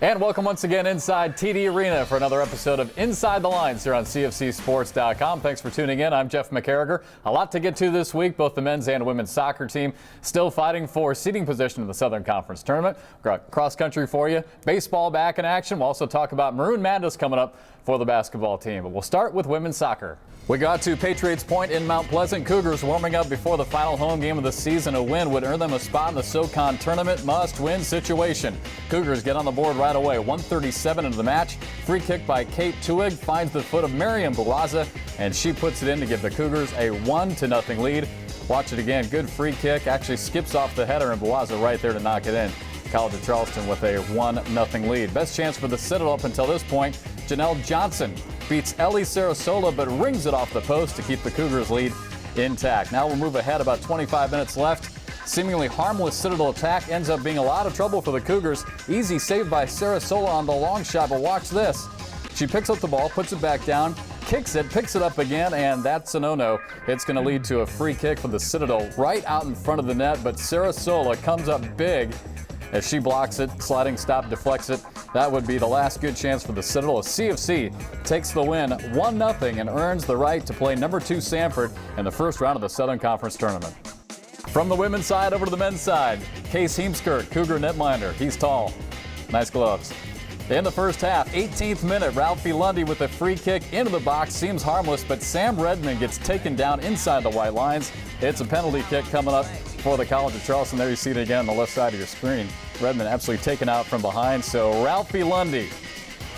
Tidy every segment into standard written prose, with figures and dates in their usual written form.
And welcome once again inside TD Arena for another episode of Inside the Lines here on CFCSports.com. Thanks for tuning in. I'm Jeff McCarriger. A lot to get to this week. Both the men's and women's soccer team still fighting for seeding position in the Southern Conference Tournament. We've got cross country for you. Baseball back in action. We'll also talk about Maroon Madness coming up for the basketball team. But we'll start with women's soccer. We got to Patriots Point in Mount Pleasant. Cougars warming up before the final home game of the season. A win would earn them a spot in the SoCon tournament. Must-win situation. Cougars get on the board right away. 1:37 into the match. Free kick by Kate Tuig finds the foot of Miriam Buwaza, and she puts it in to give the Cougars a 1-0 lead. Watch it again. Good free kick. Actually skips off the header, and Buwaza right there to knock it in. College of Charleston with a 1-0 lead. Best chance for the Citadel up until this point. Janelle Johnson beats Ellie Sarasola but rings it off the post to keep the Cougars lead intact. Now we'll move ahead, about 25 minutes left. Seemingly harmless Citadel attack ends up being a lot of trouble for the Cougars. Easy save by Sarasola on the long shot, but watch this. She picks up the ball, puts it back down, kicks it, picks it up again, and that's a no-no. It's going to lead to a free kick for the Citadel right out in front of the net, but Sarasola comes up big as she blocks it. Sliding stop deflects it. That would be the last good chance for the Citadel. CFC takes the win 1-0 and earns the right to play number 2 Sanford in the first round of the Southern Conference Tournament. From the women's side over to the men's side, Case Heemskirk, Cougar netminder. He's tall. Nice gloves. In the first half, 18th minute, Ralphie Lundy with a free kick into the box. Seems harmless, but Sam Redmond gets taken down inside the white lines. It's a penalty kick coming up for the College of Charleston. There you see it again on the left side of your screen. Redmond absolutely taken out from behind, so Ralphie Lundy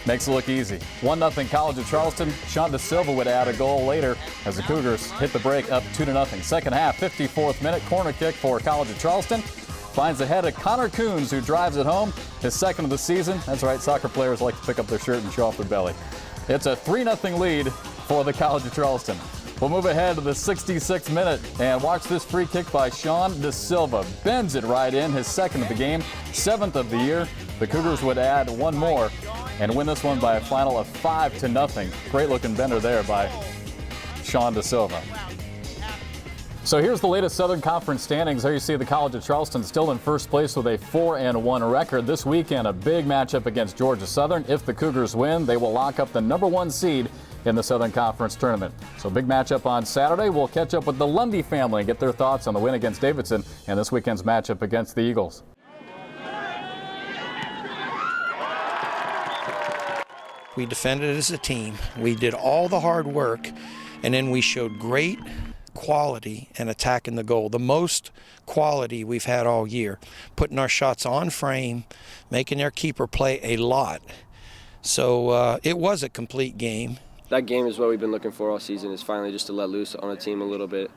makes it look easy. 1-0 College of Charleston. Sean De Silva would add a goal later as the Cougars hit the break up 2-0. Second half, 54th minute, corner kick for College of Charleston. Finds the head of Connor Coons, who drives it home. His second of the season. That's right, soccer players like to pick up their shirt and show off their belly. It's a 3-0 lead for the College of Charleston. We'll move ahead to the 66th minute and watch this free kick by Sean De Silva. Bends it right in, his second of the game, 7th of the year. The Cougars would add one more and win this one by a final of 5-0. Great looking bender there by Sean De Silva. So here's the latest Southern Conference standings. There you see the College of Charleston still in first place with a 4-1 record. This weekend, a big matchup against Georgia Southern. If the Cougars win, they will lock up the number 1 seed in the Southern Conference Tournament. So big matchup on Saturday. We'll catch up with the Lundy family and get their thoughts on the win against Davidson and this weekend's matchup against the Eagles. We defended as a team. We did all the hard work, and then we showed great quality and attacking the goal. The most quality we've had all year. Putting our shots on frame, making their keeper play a lot. So it was a complete game. That game is what we've been looking for all season, is finally just to let loose on a team a little bit.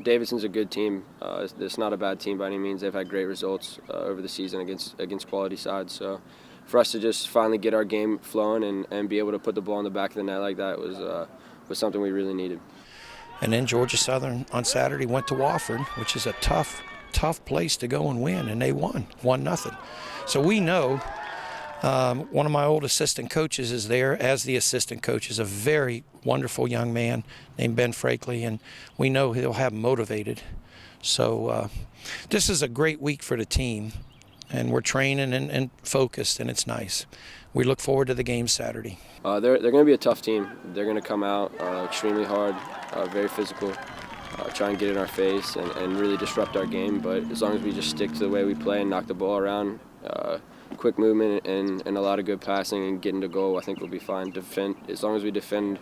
Davidson's a good team. It's not a bad team by any means. They've had great results over the season against quality sides. So for us to just finally get our game flowing and be able to put the ball in the back of the net like that was something we really needed. And then Georgia Southern on Saturday went to Wofford, which is a tough place to go and win, and they won 1-0. So we know one of my old assistant coaches is there as the assistant coach, is a very wonderful young man named Ben Frakely, and we know he'll have motivated. So this is a great week for the team, and we're training and focused, and it's nice. We look forward to the game Saturday. They're going to be a tough team. They're going to come out extremely hard, very physical, try and get in our face and really disrupt our game. But as long as we just stick to the way we play and knock the ball around, quick movement and a lot of good passing and getting to goal, I think we'll be fine. As long as we defend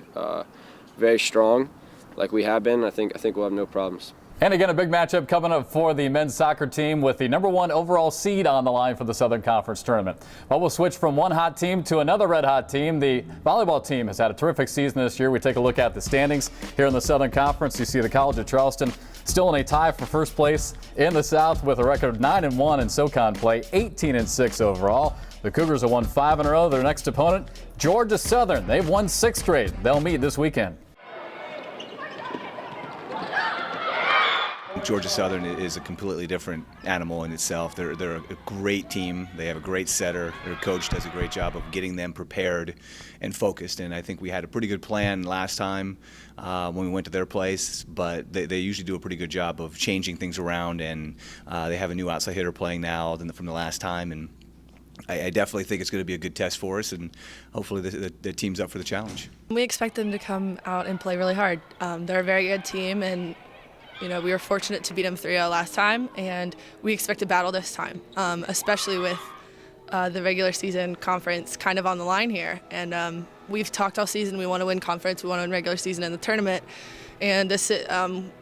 very strong, like we have been, I think we'll have no problems. And again, a big matchup coming up for the men's soccer team with the number 1 overall seed on the line for the Southern Conference Tournament. But we'll switch from one hot team to another red hot team. The volleyball team has had a terrific season this year. We take a look at the standings here in the Southern Conference. You see the College of Charleston still in a tie for first place in the South with a record of 9-1 in SoCon play, 18-6 overall. The Cougars have won 5 in a row. Their next opponent, Georgia Southern. They've won 6 straight. They'll meet this weekend. Georgia Southern is a completely different animal in itself. They're a great team. They have a great setter. Their coach does a great job of getting them prepared and focused. And I think we had a pretty good plan last time when we went to their place, but they usually do a pretty good job of changing things around. And they have a new outside hitter playing now from the last time. And I definitely think it's going to be a good test for us, and hopefully the team's up for the challenge. We expect them to come out and play really hard. They're a very good team, and we were fortunate to beat them 3-0 last time, and we expect a battle this time, especially with the regular season conference kind of on the line here. And we've talked all season, we want to win conference, we want to win regular season and the tournament, and this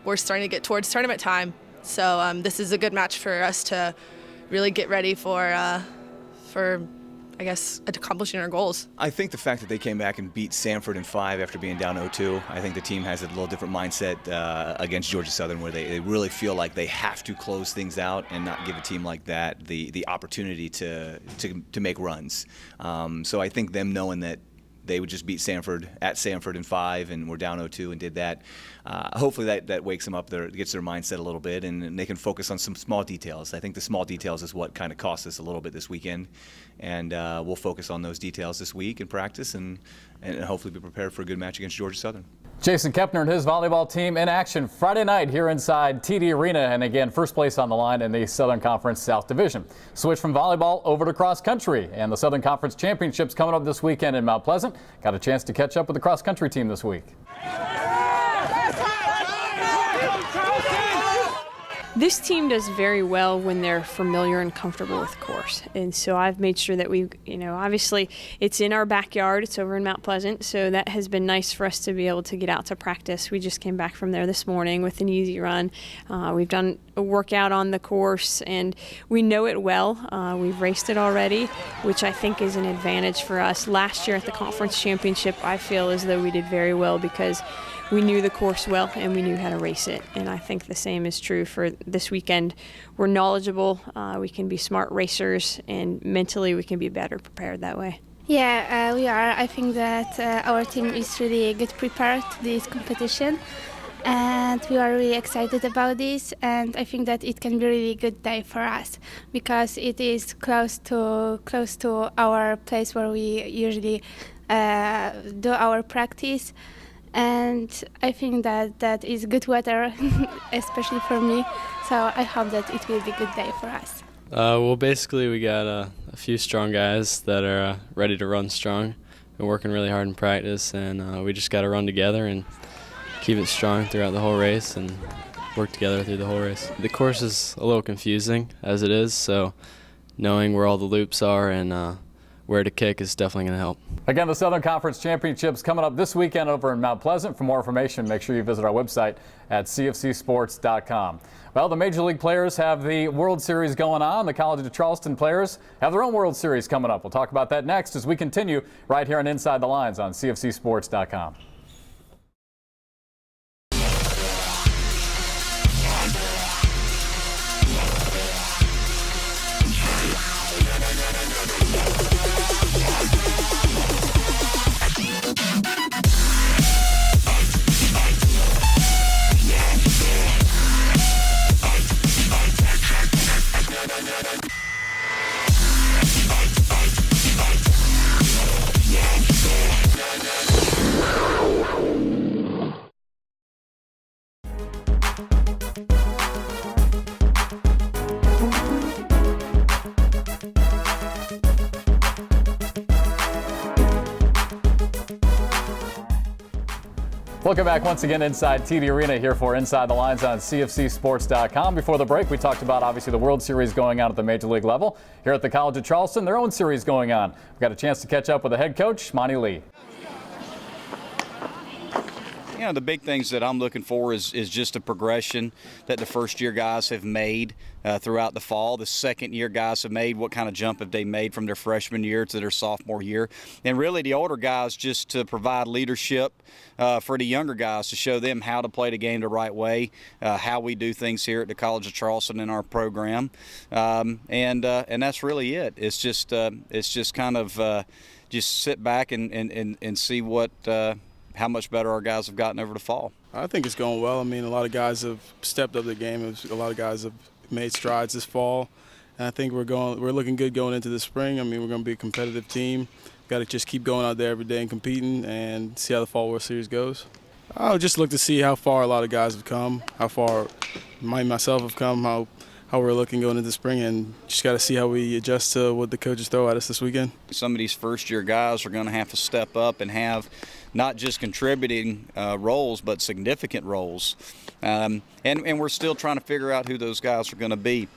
we're starting to get towards tournament time. So this is a good match for us to really get ready for I guess, accomplishing our goals. I think the fact that they came back and beat Sanford in 5 after being down 0-2, I think the team has a little different mindset against Georgia Southern, where they really feel like they have to close things out and not give a team like that the opportunity to make runs. So I think them knowing that they would just beat Sanford at Sanford in 5 and we're down 0-2 and did that. Hopefully that wakes them up, gets their mindset a little bit, and they can focus on some small details. I think the small details is what kind of cost us a little bit this weekend, and we'll focus on those details this week in practice and hopefully be prepared for a good match against Georgia Southern. Jason Kepner and his volleyball team in action Friday night here inside TD Arena, and again, first place on the line in the Southern Conference South Division. Switch from volleyball over to cross country, and the Southern Conference Championships coming up this weekend in Mount Pleasant. Got a chance to catch up with the cross country team this week. This team does very well when they're familiar and comfortable with the course. And so I've made sure that we, obviously it's in our backyard, it's over in Mount Pleasant, so that has been nice for us to be able to get out to practice. We just came back from there this morning with an easy run. We've done a workout on the course and we know it well. We've raced it already, which I think is an advantage for us. Last year at the conference championship, I feel as though we did very well because we knew the course well and we knew how to race it. And I think the same is true for this weekend. We're knowledgeable, we can be smart racers, and mentally we can be better prepared that way. Yeah, we are. I think that our team is really good prepared to this competition, and we are really excited about this, and I think that it can be a really good day for us because it is close to our place where we usually do our practice. And I think that is good weather, especially for me. So I hope that it will be a good day for us. Well, basically we got a few strong guys that are ready to run strong. Been working really hard in practice, and we just got to run together and keep it strong throughout the whole race and work together through the whole race. The course is a little confusing as it is, so knowing where all the loops are and where to kick is definitely going to help. Again, the Southern Conference Championships coming up this weekend over in Mount Pleasant. For more information, make sure you visit our website at cfcsports.com. Well, the Major League players have the World Series going on. The College of Charleston players have their own World Series coming up. We'll talk about that next as we continue right here on Inside the Lines on cfcsports.com. Welcome back once again inside TD Arena here for Inside the Lines on CFCSports.com. Before the break, we talked about obviously the World Series going on at the Major League level. Here at the College of Charleston, their own series going on. We've got a chance to catch up with the head coach, Monty Lee. The big things that I'm looking for is just a progression that the first-year guys have made throughout the fall. The second-year guys have made, what kind of jump have they made from their freshman year to their sophomore year. And really the older guys just to provide leadership for the younger guys to show them how to play the game the right way, how we do things here at the College of Charleston in our program. And that's really it. It's just kind of just sit back and see what how much better our guys have gotten over the fall. I think it's going well. I mean, a lot of guys have stepped up their game. A lot of guys have made strides this fall, and I think we're looking good going into the spring. I mean, we're going to be a competitive team. Got to just keep going out there every day and competing, and see how the Fall World Series goes. I'll just look to see how far a lot of guys have come, how far myself have come, how how we're looking going into spring, and just got to see how we adjust to what the coaches throw at us this weekend. Some of these first-year guys are going to have to step up and have not just contributing roles, but significant roles. And we're still trying to figure out who those guys are going to be.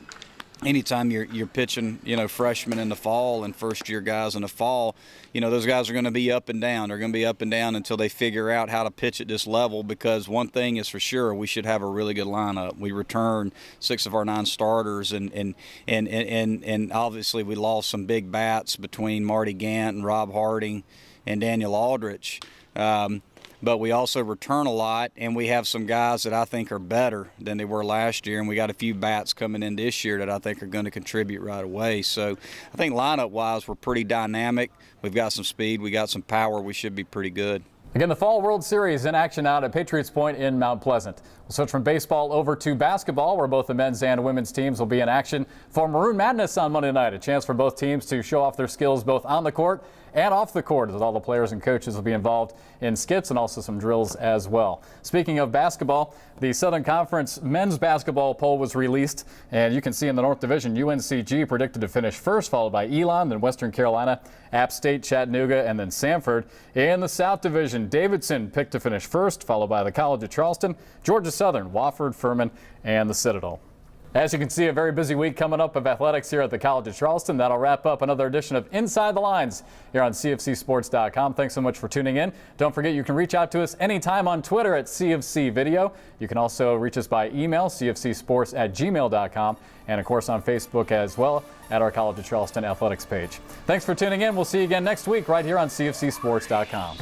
Anytime you're pitching, freshmen in the fall and first-year guys in the fall, those guys are going to be up and down. They're going to be up and down until they figure out how to pitch at this level, because one thing is for sure, we should have a really good lineup. We returned 6 of our 9 starters, and obviously we lost some big bats between Marty Gant and Rob Harding and Daniel Aldrich. But we also return a lot, and we have some guys that I think are better than they were last year, and we got a few bats coming in this year that I think are going to contribute right away. So I think lineup-wise, we're pretty dynamic. We've got some speed. We got some power. We should be pretty good. Again, the Fall World Series in action out at Patriots Point in Mount Pleasant. We'll switch from baseball over to basketball, where both the men's and women's teams will be in action for Maroon Madness on Monday night. A chance for both teams to show off their skills both on the court and off the court, as all the players and coaches will be involved in skits and also some drills as well. Speaking of basketball, the Southern Conference men's basketball poll was released, and you can see in the North Division, UNCG predicted to finish first, followed by Elon, then Western Carolina, App State, Chattanooga, and then Samford. In the South Division, Davidson picked to finish first, followed by the College of Charleston, Georgia Southern, Wofford, Furman, and the Citadel. As you can see, a very busy week coming up of athletics here at the College of Charleston. That'll wrap up another edition of Inside the Lines here on CFCSports.com. Thanks so much for tuning in. Don't forget, you can reach out to us anytime on Twitter at CFC Video. You can also reach us by email, cfcsports@gmail.com, and of course on Facebook as well at our College of Charleston athletics page. Thanks for tuning in. We'll see you again next week right here on CFCSports.com.